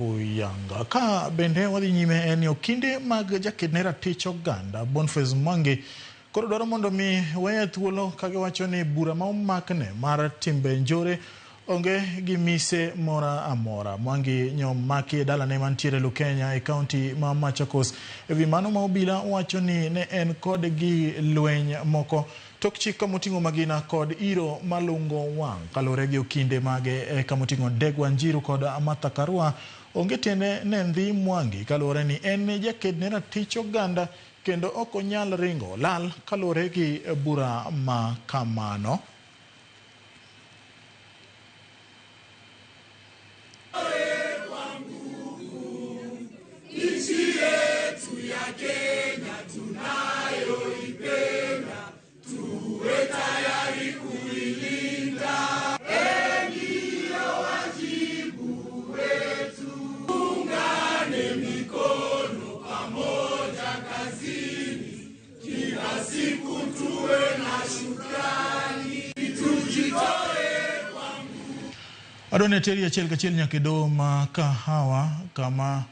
Yanga ka bende wadhi nyime en Okinde mag jakedne ratich oganda Boniface Mwangi koro dwaro mondo mi weye thuolo ka giwacho ni bura ma omakne mar timbe njore onge gi mise mora amora. Mwangi nyomaki dalane mantiere Lukenya e kaunti ma Machakos. Ewi mano ma obila wacho ni ne en kod gi lweny moko tok chik kamoting'o magina kod iro malungo wang' kalore gi Okinde mage kamoting'o Degwa Njiru kod Amatha Karua. Onge tiende ne ndhi Mwangi kalore ni en jakedne ratich oganda kendo ok onyal ringo lal kalore gi bura ma kamano. Adone teri achiel kachiel nyakedo ma kahawa kama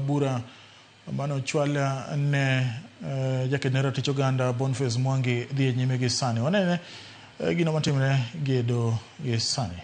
bura mano chwala ne jakedne ratich oganda Boniface Mwangi dhi nyime gi sani. Wanene gino matimre gedo gi sani.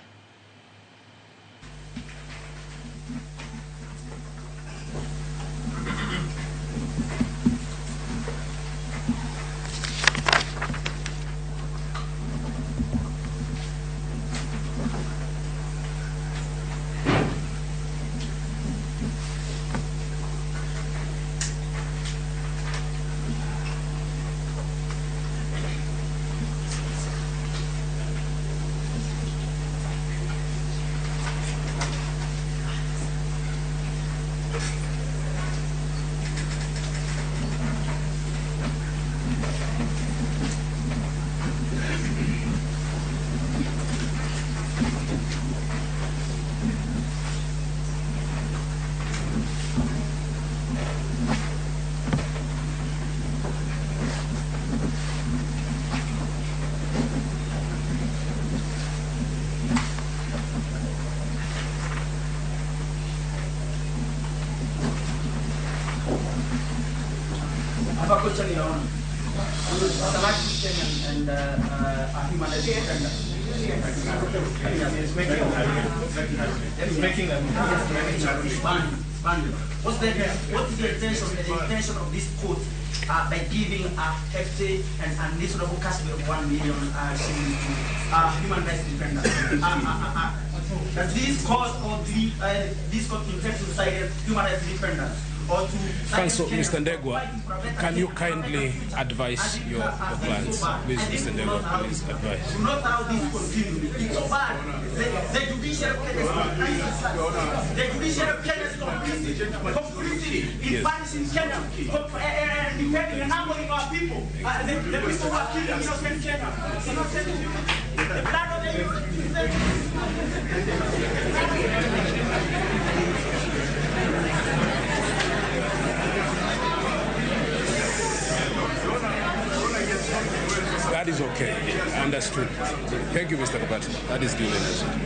I have a question, Your Honor. And a human rights defender. What's the intention of this court by giving a hefty and unreasonable cash of 1 million shillings to human rights defender? Does this court or this court intend to cite human rights defenders? Counsel, Mr. Ndegwa, can you kindly advise your clients? Please, Mr. Ndegwa, please advise. Do not allow this to continue. It's so bad. The judiciary is completely in punishing Kenya, defending and humbling our people. The people who are killing innocent Kenyans. Innocent people. The blood of the That is okay. Understood. Thank you, Mr. Kabati. That is duly understood.